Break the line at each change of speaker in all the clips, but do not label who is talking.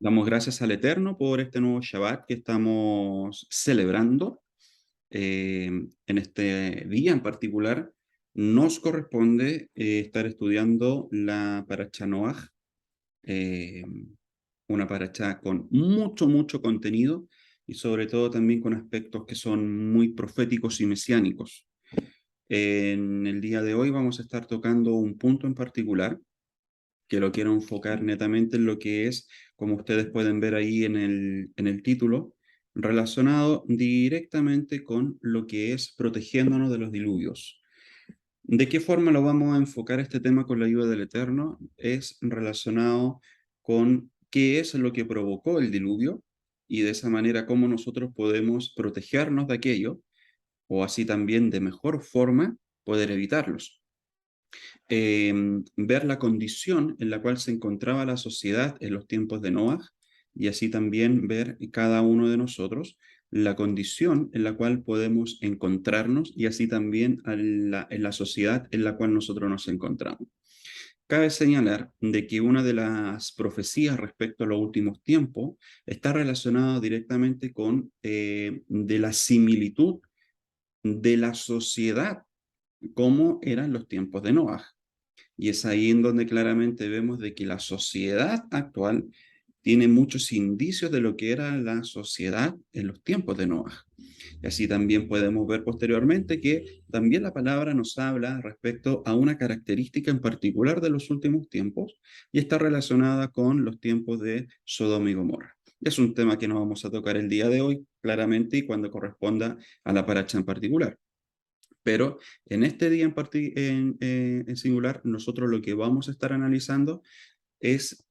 Damos gracias al Eterno por este nuevo Shabbat que estamos celebrando. En este día en particular nos corresponde estar estudiando la Parashá Noaj, eh, una parashá con mucho contenido y sobre todo también con aspectos que son muy proféticos y mesiánicos. En el día de hoy vamos a estar tocando un punto en particular que lo quiero enfocar netamente en lo que es, como ustedes pueden ver ahí en el título, relacionado directamente con lo que es protegiéndonos de los diluvios. ¿De qué forma lo vamos a enfocar este tema con la ayuda del Eterno? Es relacionado con qué es lo que provocó el diluvio y de esa manera cómo nosotros podemos protegernos de aquello o así también de mejor forma poder evitarlos. Ver la condición en la cual se encontraba la sociedad en los tiempos de Noah y así también ver cada uno de nosotros la condición en la cual podemos encontrarnos y así también en la sociedad en la cual nosotros nos encontramos. Cabe señalar de que una de las profecías respecto a los últimos tiempos está relacionada directamente con de la similitud de la sociedad como eran los tiempos de Noah. Y es ahí en donde claramente vemos de que la sociedad actual tiene muchos indicios de lo que era la sociedad en los tiempos de Noah. Y así también podemos ver posteriormente que también la palabra nos habla respecto a una característica en particular de los últimos tiempos y está relacionada con los tiempos de Sodoma y Gomorra. Es un tema que no vamos a tocar el día de hoy, claramente, y cuando corresponda a la paracha en particular. Pero en este día en singular, nosotros lo que vamos a estar analizando es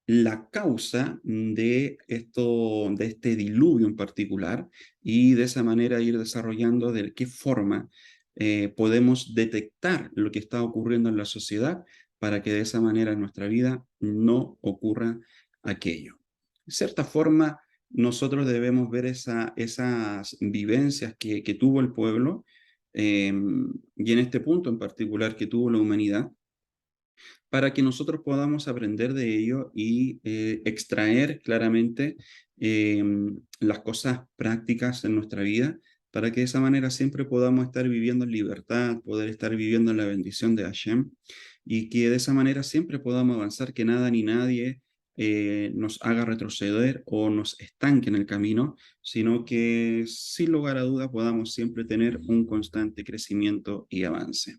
la causa de este diluvio en particular y de esa manera ir desarrollando de qué forma podemos detectar lo que está ocurriendo en la sociedad para que de esa manera en nuestra vida no ocurra aquello. De cierta forma, nosotros debemos ver esas vivencias que tuvo el pueblo y en este punto en particular que tuvo la humanidad, para que nosotros podamos aprender de ello y extraer claramente eh, las cosas prácticas en nuestra vida, para que de esa manera siempre podamos estar viviendo en libertad, poder estar viviendo en la bendición de Hashem, y que de esa manera siempre podamos avanzar, que nada ni nadie nos haga retroceder o nos estanque en el camino, sino que sin lugar a duda podamos siempre tener un constante crecimiento y avance.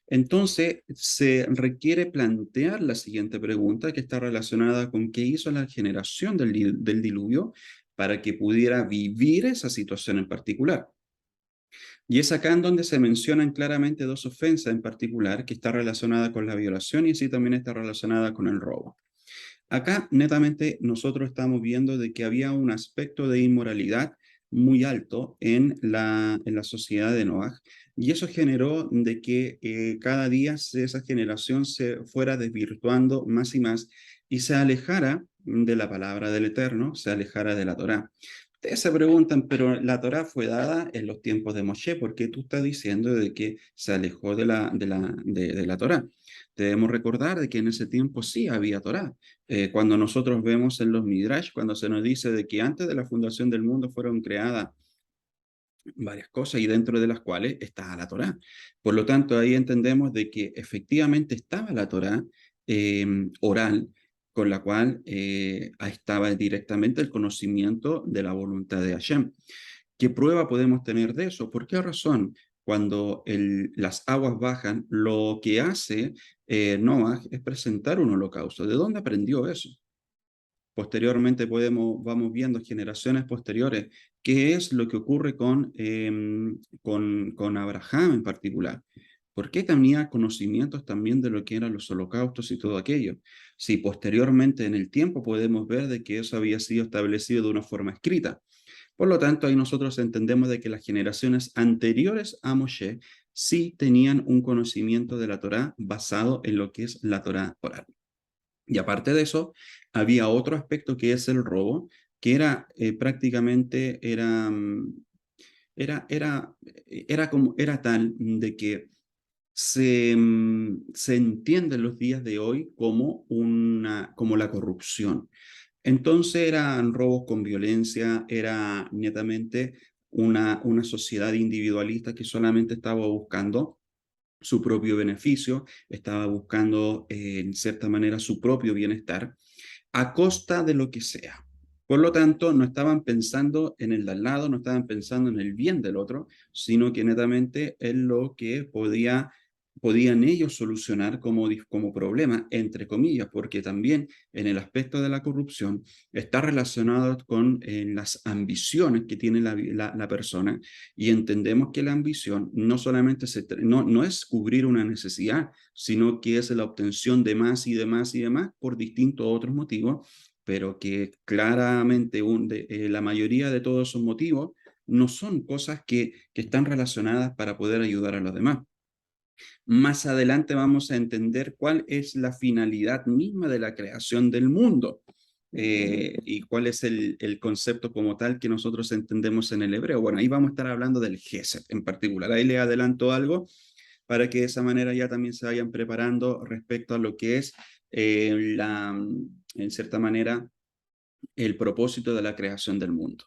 Entonces, se requiere plantear la siguiente pregunta que está relacionada con qué hizo la generación del diluvio para que pudiera vivir esa situación en particular. Y es acá en donde se mencionan claramente dos ofensas en particular, que está relacionada con la violación y así también está relacionada con el robo. Acá, netamente, nosotros estamos viendo de que había un aspecto de inmoralidad muy alto en la sociedad de Noah, y eso generó de que cada día esa generación se fuera desvirtuando más y más y se alejara de la palabra del Eterno, se alejara de la Torá. Ustedes se preguntan, pero la Torá fue dada en los tiempos de Moshe, ¿por qué tú estás diciendo de que se alejó de la Torá? Debemos recordar de que en ese tiempo sí había Torá. Cuando nosotros vemos en los Midrash, cuando se nos dice de que antes de la fundación del mundo fueron creadas varias cosas y dentro de las cuales está la Torá. Por lo tanto, ahí entendemos de que efectivamente estaba la Torá oral, con la cual estaba directamente el conocimiento de la voluntad de Hashem. ¿Qué prueba podemos tener de eso? ¿Por qué razón? Cuando las aguas bajan, lo que hace Noah es presentar un holocausto. ¿De dónde aprendió eso? Posteriormente vamos viendo generaciones posteriores qué es lo que ocurre con Abraham en particular. ¿Por qué tenía conocimientos también de lo que eran los holocaustos y todo aquello? Si posteriormente en el tiempo podemos ver de que eso había sido establecido de una forma escrita. Por lo tanto, ahí nosotros entendemos de que las generaciones anteriores a Moshe sí tenían un conocimiento de la Torá basado en lo que es la Torá oral. Y aparte de eso, había otro aspecto que es el robo, que era prácticamente, era tal de que se entiende en los días de hoy como, como la corrupción. Entonces eran robos con violencia, era netamente una sociedad individualista que solamente estaba buscando su propio beneficio, estaba buscando en cierta manera su propio bienestar a costa de lo que sea. Por lo tanto, no estaban pensando en el de al lado, no estaban pensando en el bien del otro, sino que netamente en lo que podían ellos solucionar como problema, entre comillas, porque también en el aspecto de la corrupción está relacionado con las ambiciones que tiene la persona, y entendemos que la ambición no solamente no es cubrir una necesidad, sino que es la obtención de más y de más y de más por distintos otros motivos, pero que claramente la mayoría de todos esos motivos no son cosas que están relacionadas para poder ayudar a los demás. Más adelante vamos a entender cuál es la finalidad misma de la creación del mundo, y cuál es el concepto como tal que nosotros entendemos en el hebreo. Bueno, ahí vamos a estar hablando del Gesed en particular. Ahí le adelanto algo para que de esa manera ya también se vayan preparando respecto a lo que es en cierta manera, el propósito de la creación del mundo.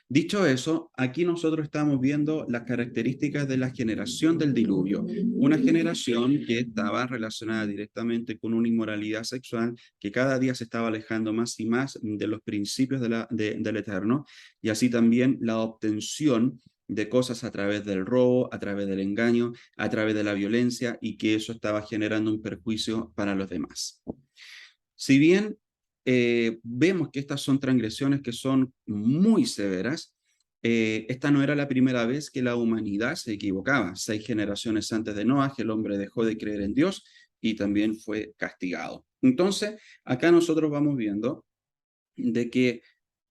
Dicho eso, aquí nosotros estamos viendo las características de la generación del diluvio, una generación que estaba relacionada directamente con una inmoralidad sexual que cada día se estaba alejando más y más de los principios del Eterno, y así también la obtención de cosas a través del robo, a través del engaño, a través de la violencia, y que eso estaba generando un perjuicio para los demás. Si bien vemos que estas son transgresiones que son muy severas, esta no era la primera vez que la humanidad se equivocaba. 6 generaciones antes de Noah, el hombre dejó de creer en Dios y también fue castigado. Entonces, acá nosotros vamos viendo de que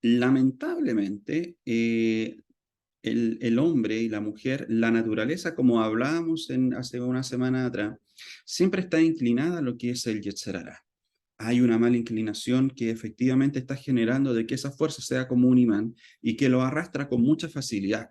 lamentablemente el hombre y la mujer, la naturaleza, como hablábamos hace una semana atrás, siempre está inclinada a lo que es el Yetzer Hara. Hay una mala inclinación que efectivamente está generando de que esa fuerza sea como un imán y que lo arrastra con mucha facilidad.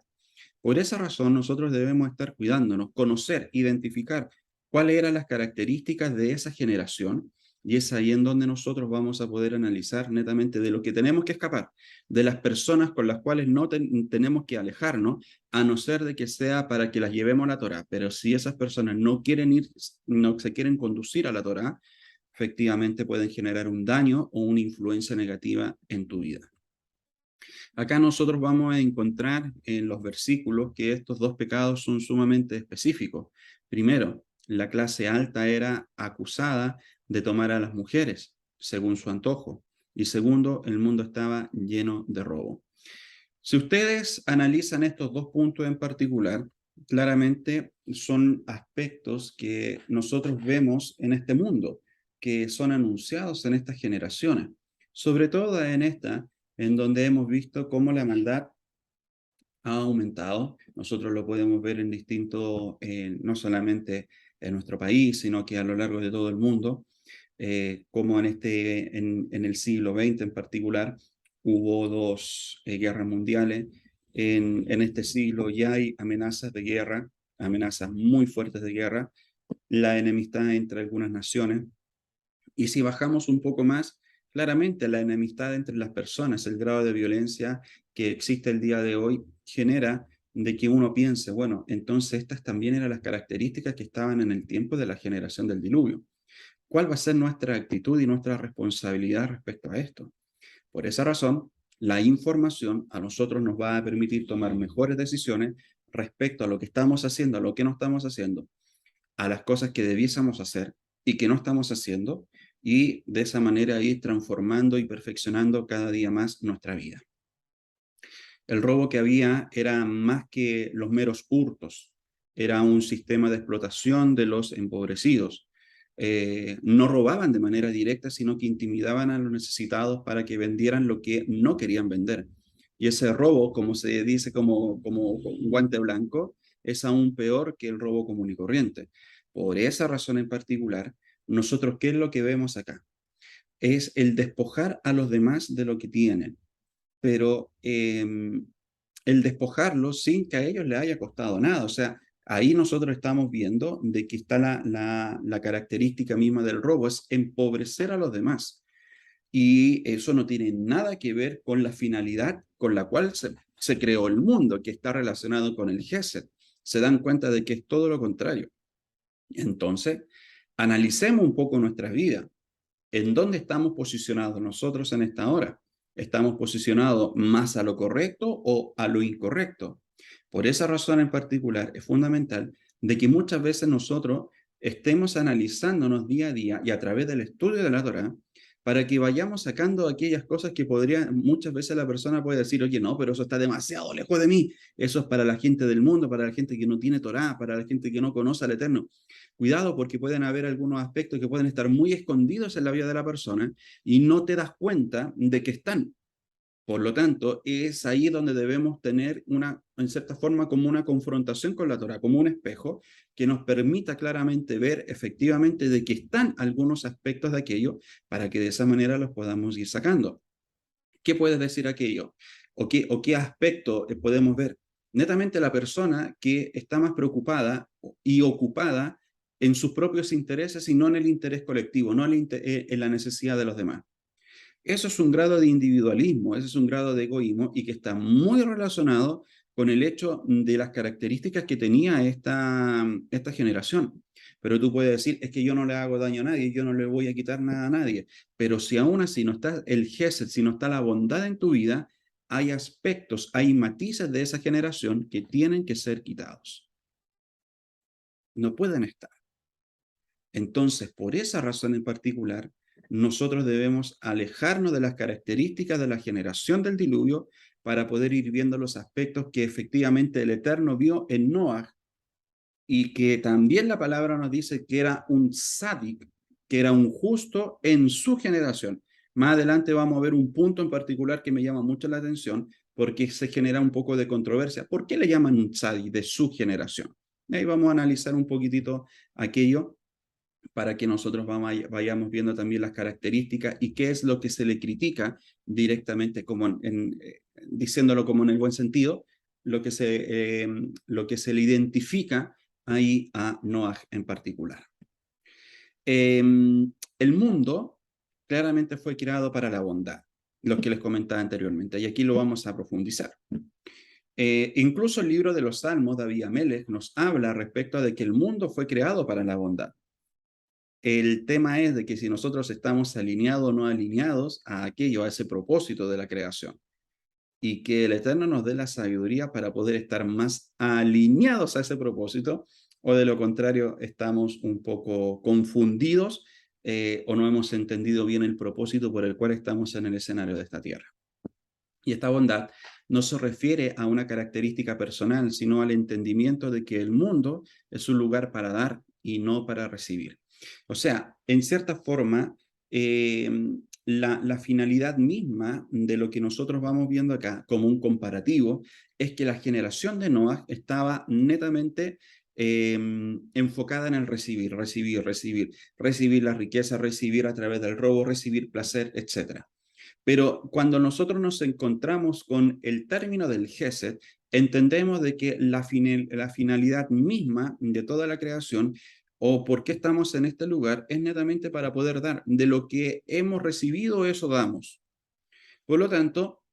Por esa razón, nosotros debemos estar cuidándonos, conocer, identificar cuáles eran las características de esa generación, y es ahí en donde nosotros vamos a poder analizar netamente de lo que tenemos que escapar, de las personas con las cuales no tenemos que alejarnos, a no ser de que sea para que las llevemos a la Torá. Pero si esas personas no quieren ir, no se quieren conducir a la Torá, efectivamente pueden generar un daño o una influencia negativa en tu vida. Acá nosotros vamos a encontrar en los versículos que estos dos pecados son sumamente específicos. Primero, la clase alta era acusada de tomar a las mujeres según su antojo. Y segundo, el mundo estaba lleno de robo. Si ustedes analizan estos dos puntos en particular, claramente son aspectos que nosotros vemos en este mundo, que son anunciados en estas generaciones, sobre todo en esta, en donde hemos visto cómo la maldad ha aumentado. Nosotros lo podemos ver en distintos, no solamente en nuestro país, sino que a lo largo de todo el mundo, como en el siglo XX en particular, hubo dos guerras mundiales. En este siglo ya hay amenazas de guerra, amenazas muy fuertes de guerra, la enemistad entre algunas naciones. Y si bajamos un poco más, claramente la enemistad entre las personas, el grado de violencia que existe el día de hoy, genera de que uno piense, bueno, entonces estas también eran las características que estaban en el tiempo de la generación del diluvio. ¿Cuál va a ser nuestra actitud y nuestra responsabilidad respecto a esto? Por esa razón, la información a nosotros nos va a permitir tomar mejores decisiones respecto a lo que estamos haciendo, a lo que no estamos haciendo, a las cosas que debiésemos hacer y que no estamos haciendo, y de esa manera ir transformando y perfeccionando cada día más nuestra vida. El robo que había era más que los meros hurtos, era un sistema de explotación de los empobrecidos. No robaban de manera directa, sino que intimidaban a los necesitados para que vendieran lo que no querían vender. Y ese robo, como se dice como un guante blanco, es aún peor que el robo común y corriente. Por esa razón en particular, nosotros, ¿qué es lo que vemos acá? Es el despojar a los demás de lo que tienen, pero el despojarlos sin que a ellos les haya costado nada. O sea, Ahí nosotros estamos viendo de que está la característica misma del robo, es empobrecer a los demás. Y eso no tiene nada que ver con la finalidad con la cual se creó el mundo, que está relacionado con el Gesed. Se dan cuenta de que es todo lo contrario. Entonces, analicemos un poco nuestra vida. ¿En dónde estamos posicionados nosotros en esta hora? ¿Estamos posicionados más a lo correcto o a lo incorrecto? Por esa razón en particular es fundamental de que muchas veces nosotros estemos analizándonos día a día y a través del estudio de la Torá para que vayamos sacando aquellas cosas que muchas veces la persona puede decir, oye, no, pero eso está demasiado lejos de mí. Eso es para la gente del mundo, para la gente que no tiene Torá, para la gente que no conoce al Eterno. Cuidado porque pueden haber algunos aspectos que pueden estar muy escondidos en la vida de la persona y no te das cuenta de que están. Por lo tanto, es ahí donde debemos tener en cierta forma, como una confrontación con la Torah, como un espejo que nos permita claramente ver efectivamente de que están algunos aspectos de aquello para que de esa manera los podamos ir sacando. ¿Qué puede decir aquello? ¿O qué aspecto podemos ver? Netamente la persona que está más preocupada y ocupada en sus propios intereses y no en el interés colectivo, no en la necesidad de los demás. Eso es un grado de individualismo, ese es un grado de egoísmo y que está muy relacionado con el hecho de las características que tenía esta generación. Pero tú puedes decir, es que yo no le hago daño a nadie, yo no le voy a quitar nada a nadie. Pero si aún así no está el Gesed, si no está la bondad en tu vida, hay aspectos, hay matices de esa generación que tienen que ser quitados. No pueden estar. Entonces, por esa razón en particular, nosotros debemos alejarnos de las características de la generación del diluvio para poder ir viendo los aspectos que efectivamente el Eterno vio en Noah y que también la palabra nos dice que era un sádic, que era un justo en su generación. Más adelante vamos a ver un punto en particular que me llama mucho la atención porque se genera un poco de controversia. ¿Por qué le llaman un sádic de su generación? Y ahí vamos a analizar un poquitito aquello para que nosotros vayamos viendo también las características y qué es lo que se le critica directamente, diciéndolo como en el buen sentido, lo que se le identifica ahí a Noah en particular. El mundo claramente fue creado para la bondad, lo que les comentaba anteriormente, y aquí lo vamos a profundizar. Incluso el libro de los Salmos, David Amelech, nos habla respecto de que el mundo fue creado para la bondad. El tema es de que si nosotros estamos alineados o no alineados a aquello, a ese propósito de la creación, y que el Eterno nos dé la sabiduría para poder estar más alineados a ese propósito, o de lo contrario, estamos un poco confundidos o no hemos entendido bien el propósito por el cual estamos en el escenario de esta tierra. Y esta bondad no se refiere a una característica personal, sino al entendimiento de que el mundo es un lugar para dar y no para recibir. O sea, en cierta forma, la finalidad misma de lo que nosotros vamos viendo acá como un comparativo es que la generación de Noah estaba netamente enfocada en el recibir, recibir, recibir, recibir la riqueza, recibir a través del robo, recibir placer, etc. Pero cuando nosotros nos encontramos con el término del Gesed, entendemos de que la finalidad misma de toda la creación o por qué estamos en este lugar es netamente para poder dar. De lo que hemos recibido, eso damos. Por lo tanto,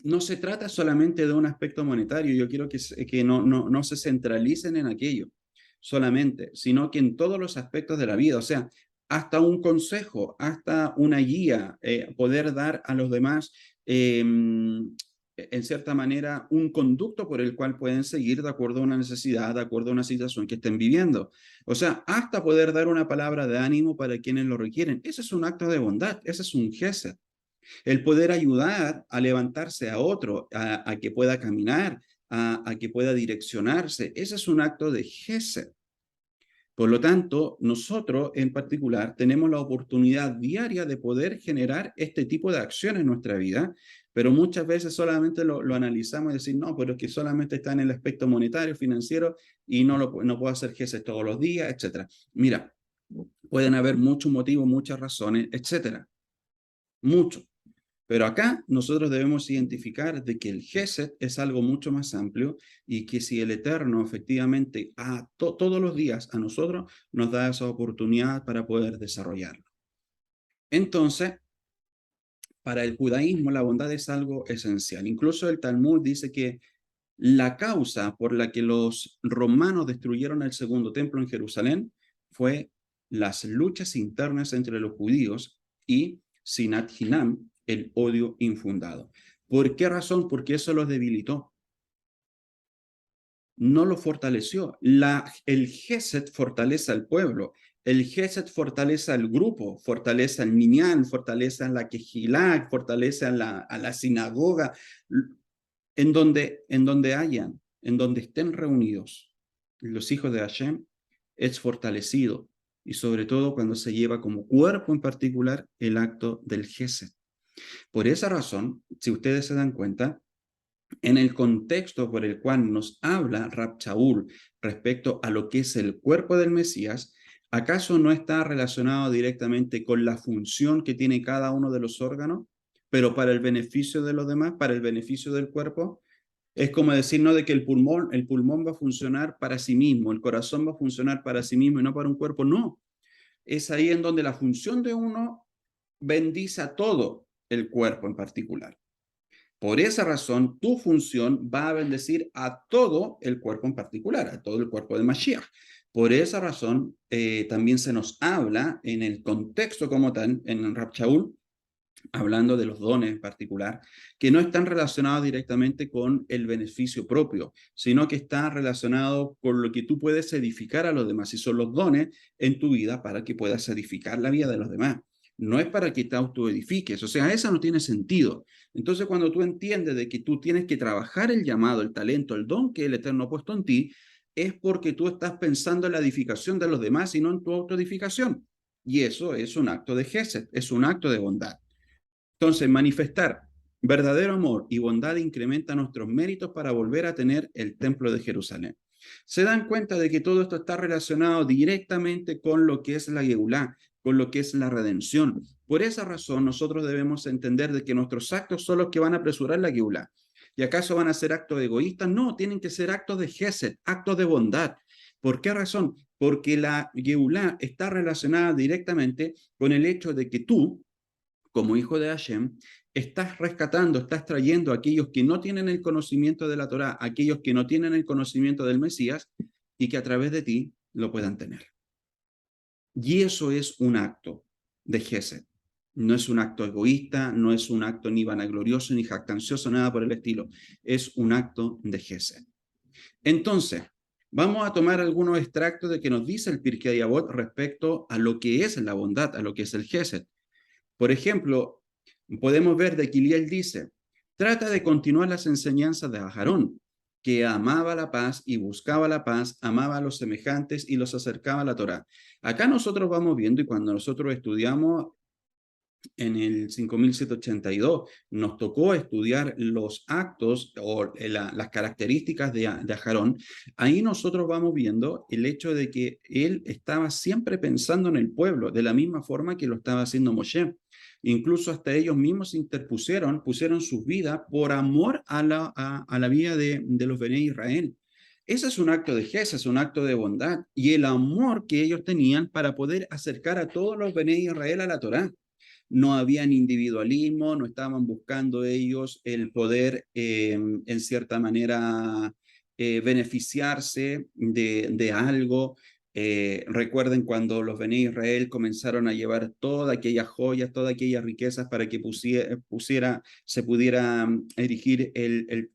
no se trata solamente de un aspecto monetario. Yo quiero que no se centralicen en aquello solamente, sino que en todos los aspectos de la vida. O sea, hasta un consejo, hasta una guía, poder dar a los demás, en cierta manera, un conducto por el cual pueden seguir de acuerdo a una necesidad, de acuerdo a una situación que estén viviendo. O sea, hasta poder dar una palabra de ánimo para quienes lo requieren. Ese es un acto de bondad, ese es un gesed. El poder ayudar a levantarse a otro, a que pueda caminar, a que pueda direccionarse, ese es un acto de gesed. Por lo tanto, nosotros en particular tenemos la oportunidad diaria de poder generar este tipo de acciones en nuestra vida, pero muchas veces solamente lo analizamos y decimos, no, pero es que solamente está en el aspecto monetario, financiero, y no puedo hacer gestos todos los días, etc. Mira, pueden haber muchos motivos, muchas razones, etc. Mucho. Pero acá nosotros debemos identificar de que el Gesed es algo mucho más amplio y que si el Eterno efectivamente todos los días a nosotros nos da esa oportunidad para poder desarrollarlo. Entonces, para el judaísmo la bondad es algo esencial. Incluso el Talmud dice que la causa por la que los romanos destruyeron el segundo templo en Jerusalén fue las luchas internas entre los judíos y Sinat Hinam, el odio infundado. ¿Por qué razón? Porque eso los debilitó. No lo fortaleció. El Gesed fortalece al pueblo. El Gesed fortalece al grupo, fortalece al minyan, fortalece a la Kehilá, fortalece a la sinagoga, en donde estén reunidos los hijos de Hashem, es fortalecido, y sobre todo cuando se lleva como cuerpo en particular el acto del Gesed. Por esa razón, si ustedes se dan cuenta, en el contexto por el cual nos habla Rab Shaul respecto a lo que es el cuerpo del Mesías, ¿acaso no está relacionado directamente con la función que tiene cada uno de los órganos, pero para el beneficio de los demás, para el beneficio del cuerpo? Es como decir, ¿no?, de que el pulmón va a funcionar para sí mismo, el corazón va a funcionar para sí mismo y no para un cuerpo. No, es ahí en donde la función de uno bendice a todo el cuerpo en particular. Por esa razón, tu función va a bendecir a todo el cuerpo en particular, a todo el cuerpo de Mashiach. Por esa razón, también se nos habla en el contexto como tal, en Rab Shaul, hablando de los dones en particular, que no están relacionados directamente con el beneficio propio, sino que está relacionado con lo que tú puedes edificar a los demás, y son los dones en tu vida para que puedas edificar la vida de los demás. No es para que te autoedifiques, o sea, eso no tiene sentido. Entonces, cuando tú entiendes de que tú tienes que trabajar el llamado, el talento, el don que el Eterno ha puesto en ti, es porque tú estás pensando en la edificación de los demás y no en tu autoedificación. Y eso es un acto de gesed, es un acto de bondad. Entonces, manifestar verdadero amor y bondad incrementa nuestros méritos para volver a tener el templo de Jerusalén. Se dan cuenta de que todo esto está relacionado directamente con lo que es la Geulá, con lo que es la redención. Por esa razón, nosotros debemos entender de que nuestros actos son los que van a apresurar la Geulá. ¿Y acaso van a ser actos egoístas? No, tienen que ser actos de Gesed, actos de bondad. ¿Por qué razón? Porque la Geulá está relacionada directamente con el hecho de que tú, como hijo de Hashem, estás rescatando, estás trayendo a aquellos que no tienen el conocimiento de la Torá, aquellos que no tienen el conocimiento del Mesías, y que a través de ti lo puedan tener. Y eso es un acto de Gesed. No es un acto egoísta, no es un acto ni vanaglorioso, ni jactancioso, nada por el estilo. Es un acto de Gesed. Entonces, vamos a tomar algunos extractos de que nos dice el Pirkei Avot respecto a lo que es la bondad, a lo que es el Gesed. Por ejemplo, podemos ver de que Iliel dice, trata de continuar las enseñanzas de Aharón, que amaba la paz y buscaba la paz, amaba a los semejantes y los acercaba a la Torá. Acá nosotros vamos viendo, y cuando nosotros estudiamos en el 5782, nos tocó estudiar los actos o las características de Aharón. Ahí nosotros vamos viendo el hecho de que él estaba siempre pensando en el pueblo, de la misma forma que lo estaba haciendo Moshe. Incluso hasta ellos mismos se interpusieron, pusieron sus vidas por amor a la vida de los Bené Israel. Ese es un acto de Gesed, es un acto de bondad, y el amor que ellos tenían para poder acercar a todos los Bené Israel a la Torá. No habían individualismo, no estaban buscando ellos el poder, en cierta manera, beneficiarse de algo. Recuerden cuando los Bené Israel comenzaron a llevar todas aquellas joyas, todas aquellas riquezas para que se pudiera erigir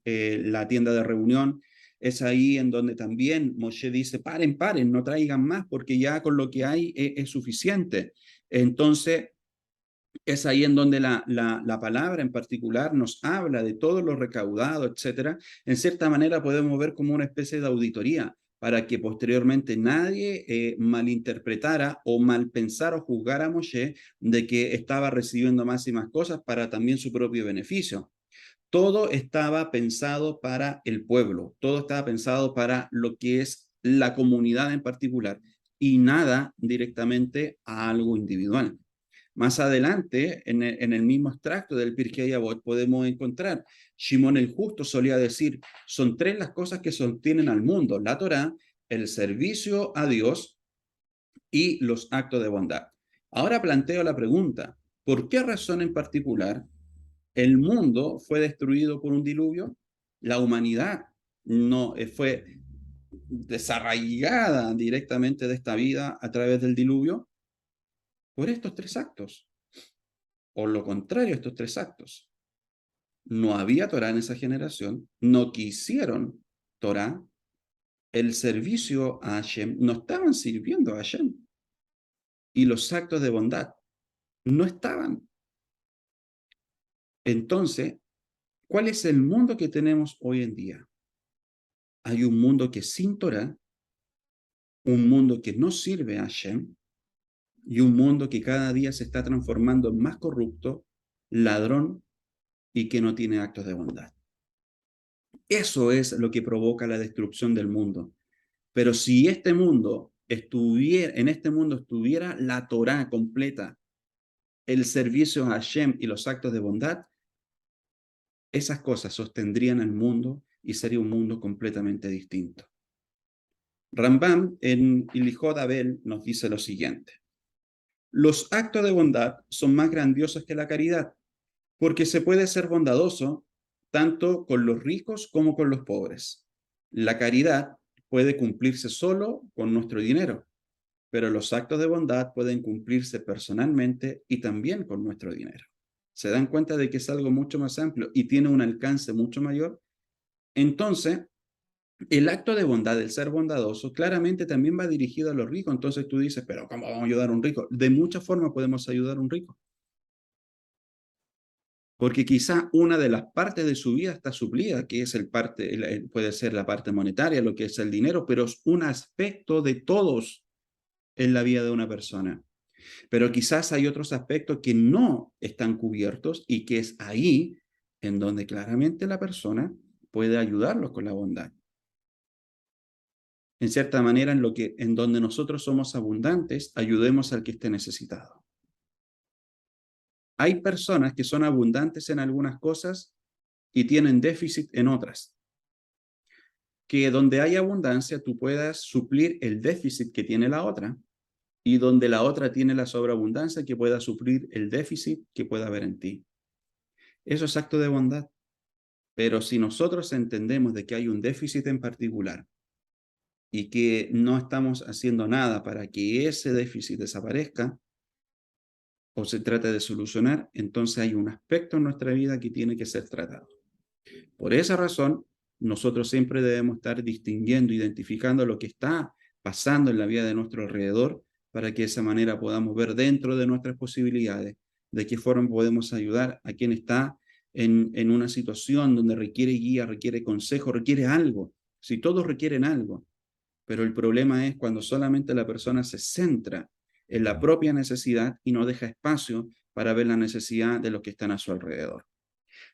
la tienda de reunión. Es ahí en donde también Moshe dice, paren, paren, no traigan más porque ya con lo que hay es suficiente. Entonces, es ahí en donde la palabra en particular nos habla de todo lo recaudado, etcétera. En cierta manera podemos ver como una especie de auditoría para que posteriormente nadie malinterpretara o malpensara o juzgara a Moshe de que estaba recibiendo más y más cosas para también su propio beneficio. Todo estaba pensado para el pueblo, todo estaba pensado para lo que es la comunidad en particular y nada directamente a algo individual. Más adelante, en el mismo extracto del Pirkei Avot, podemos encontrar, Shimón el Justo solía decir, son tres las cosas que sostienen al mundo, la Torá, el servicio a Dios y los actos de bondad. Ahora planteo la pregunta, ¿por qué razón en particular el mundo fue destruido por un diluvio? La humanidad no fue desarraigada directamente de esta vida a través del diluvio por estos tres actos, o lo contrario, estos tres actos. No había Torah en esa generación, no quisieron Torah, el servicio a Hashem, no estaban sirviendo a Hashem, y los actos de bondad no estaban. Entonces, ¿cuál es el mundo que tenemos hoy en día? Hay un mundo que es sin Torah, un mundo que no sirve a Hashem, y un mundo que cada día se está transformando en más corrupto, ladrón y que no tiene actos de bondad. Eso es lo que provoca la destrucción del mundo. Pero si en este mundo estuviera la Torá completa, el servicio a Hashem y los actos de bondad, esas cosas sostendrían el mundo y sería un mundo completamente distinto. Rambam en Ilihot Abel nos dice lo siguiente: los actos de bondad son más grandiosos que la caridad, porque se puede ser bondadoso tanto con los ricos como con los pobres. La caridad puede cumplirse solo con nuestro dinero, pero los actos de bondad pueden cumplirse personalmente y también con nuestro dinero. ¿Se dan cuenta de que es algo mucho más amplio y tiene un alcance mucho mayor? Entonces, el acto de bondad, el ser bondadoso, claramente también va dirigido a los ricos. Entonces tú dices, pero ¿cómo vamos a ayudar a un rico? De muchas formas podemos ayudar a un rico. Porque quizá una de las partes de su vida está suplida, que es puede ser la parte monetaria, lo que es el dinero, pero es un aspecto de todos en la vida de una persona. Pero quizás hay otros aspectos que no están cubiertos y que es ahí en donde claramente la persona puede ayudarlos con la bondad. En cierta manera, en donde nosotros somos abundantes, ayudemos al que esté necesitado. Hay personas que son abundantes en algunas cosas y tienen déficit en otras. Que donde hay abundancia, tú puedas suplir el déficit que tiene la otra, y donde la otra tiene la sobreabundancia, que pueda suplir el déficit que pueda haber en ti. Eso es acto de bondad. Pero si nosotros entendemos de que hay un déficit en particular y que no estamos haciendo nada para que ese déficit desaparezca o se trate de solucionar, entonces hay un aspecto en nuestra vida que tiene que ser tratado. Por esa razón, nosotros siempre debemos estar distinguiendo, identificando lo que está pasando en la vida de nuestro alrededor, para que de esa manera podamos ver dentro de nuestras posibilidades de qué forma podemos ayudar a quien está en una situación donde requiere guía, requiere consejo, requiere algo. Si todos requieren algo, pero el problema es cuando solamente la persona se centra en la propia necesidad y no deja espacio para ver la necesidad de los que están a su alrededor.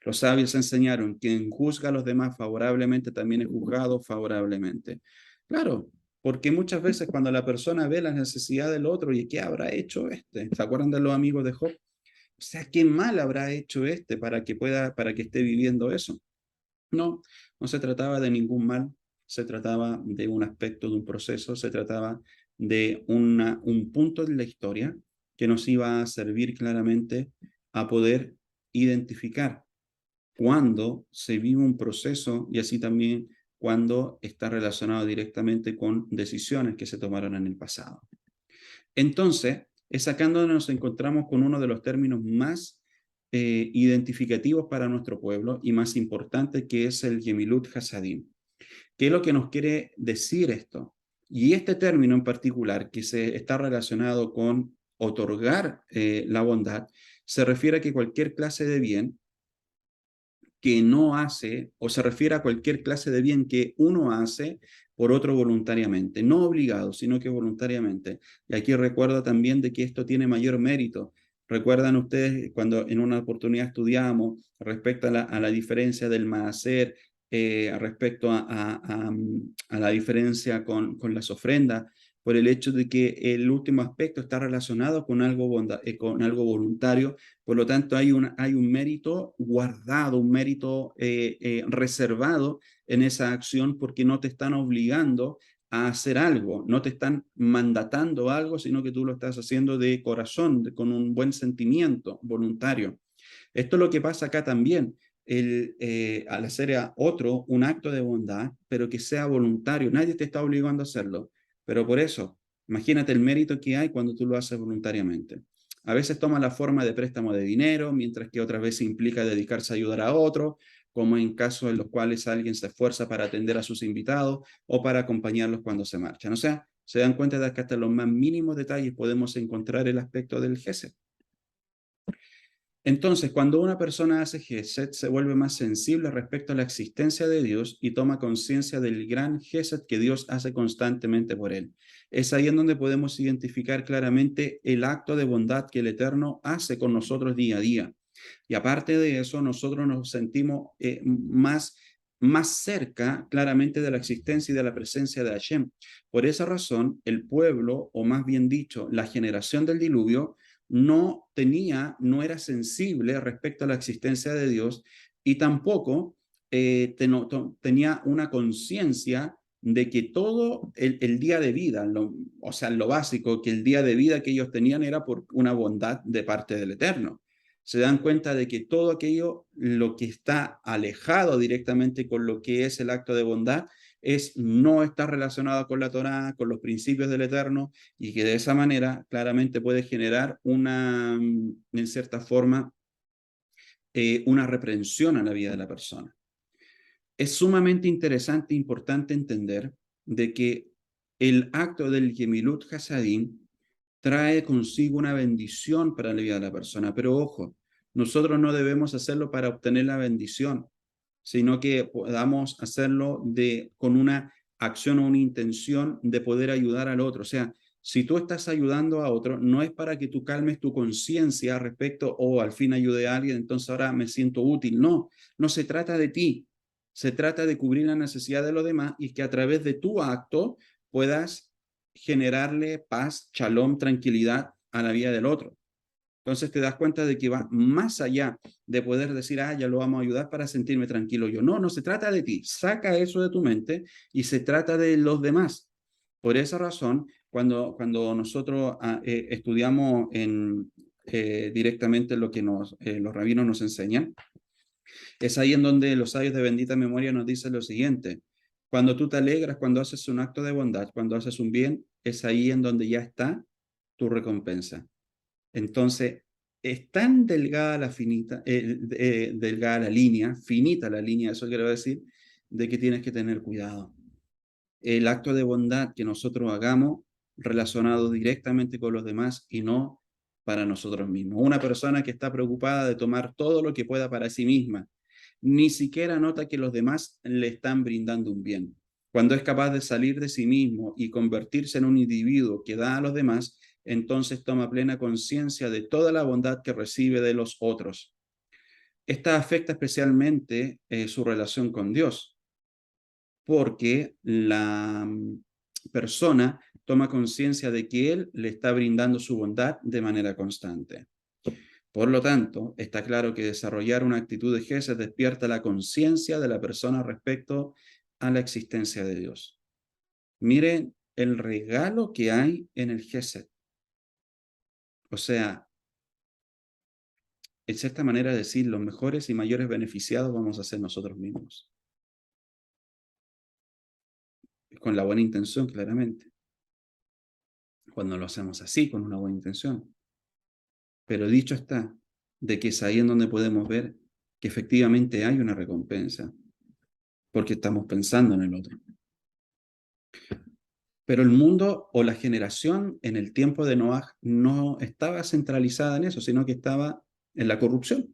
Los sabios enseñaron: quien juzga a los demás favorablemente también es juzgado favorablemente. Claro, porque muchas veces cuando la persona ve la necesidad del otro, ¿y qué habrá hecho este? ¿Se acuerdan de los amigos de Job? O sea, ¿qué mal habrá hecho este para que esté viviendo eso? No, no se trataba de ningún mal, se trataba de un aspecto de un proceso, se trataba de un punto de la historia que nos iba a servir claramente a poder identificar cuando se vive un proceso y así también cuando está relacionado directamente con decisiones que se tomaron en el pasado. Entonces, es acá donde nos encontramos con uno de los términos más identificativos para nuestro pueblo y más importante, que es el Gemilut Hasadim. ¿Qué es lo que nos quiere decir esto? Y este término en particular, que se está relacionado con otorgar la bondad, se refiere a que cualquier clase de bien que no hace, o se refiere a cualquier clase de bien que uno hace por otro voluntariamente, no obligado, sino que voluntariamente. Y aquí recuerdo también de que esto tiene mayor mérito. ¿Recuerdan ustedes cuando en una oportunidad estudiamos respecto a la diferencia del maaser, respecto a la diferencia con las ofrendas? por el hecho de que el último aspecto está relacionado con algo, con algo voluntario. Por lo tanto, hay un mérito guardado, un mérito reservado en esa acción, porque no te están obligando a hacer algo, no te están mandatando algo, sino que tú lo estás haciendo de corazón, con un buen sentimiento voluntario. Esto es lo que pasa acá también. Al hacer a otro un acto de bondad, pero que sea voluntario, nadie te está obligando a hacerlo. Pero por eso, imagínate el mérito que hay cuando tú lo haces voluntariamente. A veces toma la forma de préstamo de dinero, mientras que otras veces implica dedicarse a ayudar a otro, como en casos en los cuales alguien se esfuerza para atender a sus invitados o para acompañarlos cuando se marchan. O sea, se dan cuenta de que hasta los más mínimos detalles podemos encontrar el aspecto del gesed. Entonces, cuando una persona hace Gesed, se vuelve más sensible respecto a la existencia de Dios y toma conciencia del gran Gesed que Dios hace constantemente por él. Es ahí en donde podemos identificar claramente el acto de bondad que el Eterno hace con nosotros día a día. Y aparte de eso, nosotros nos sentimos más cerca claramente de la existencia y de la presencia de Hashem. Por esa razón, el pueblo, o más bien dicho, la generación del diluvio, no era sensible respecto a la existencia de Dios y tampoco tenía una conciencia de que todo el día de vida, o sea, lo básico, que el día de vida que ellos tenían era por una bondad de parte del Eterno. Se dan cuenta de que todo aquello, lo que está alejado directamente con lo que es el acto de bondad, no está relacionado con la Torá, con los principios del Eterno, y que de esa manera claramente puede generar en cierta forma, una reprensión a la vida de la persona. Es sumamente interesante e importante entender de que el acto del Gemilut Hasadim trae consigo una bendición para la vida de la persona, pero ojo, nosotros no debemos hacerlo para obtener la bendición, sino que podamos hacerlo con una acción o una intención de poder ayudar al otro. O sea, si tú estás ayudando a otro, no es para que tú calmes tu conciencia respecto, o al fin ayude a alguien, entonces ahora me siento útil. No, no se trata de ti, se trata de cubrir la necesidad de los demás y que a través de tu acto puedas generarle paz, shalom, tranquilidad a la vida del otro. Entonces te das cuenta de que va más allá de poder decir, ya lo vamos a ayudar para sentirme tranquilo yo. No, no se trata de ti. Saca eso de tu mente y se trata de los demás. Por esa razón, cuando nosotros estudiamos directamente lo que los rabinos nos enseñan, es ahí en donde los sabios de bendita memoria nos dicen lo siguiente: cuando tú te alegras, cuando haces un acto de bondad, cuando haces un bien, es ahí en donde ya está tu recompensa. Entonces, es tan delgada delgada la línea, finita la línea, eso quiero decir, de que tienes que tener cuidado. El acto de bondad que nosotros hagamos relacionado directamente con los demás y no para nosotros mismos. Una persona que está preocupada de tomar todo lo que pueda para sí misma, ni siquiera nota que los demás le están brindando un bien. Cuando es capaz de salir de sí mismo y convertirse en un individuo que da a los demás, entonces toma plena conciencia de toda la bondad que recibe de los otros. Esta afecta especialmente su relación con Dios, porque la persona toma conciencia de que Él le está brindando su bondad de manera constante. Por lo tanto, está claro que desarrollar una actitud de Gesed despierta la conciencia de la persona respecto a la existencia de Dios. Miren el regalo que hay en el Gesed. O sea, en cierta manera de decir, los mejores y mayores beneficiados vamos a ser nosotros mismos. Con la buena intención, claramente. Cuando lo hacemos así, con una buena intención. Pero dicho está, de que es ahí en donde podemos ver que efectivamente hay una recompensa, porque estamos pensando en el otro. Pero el mundo o la generación en el tiempo de Noah no estaba centralizada en eso, sino que estaba en la corrupción.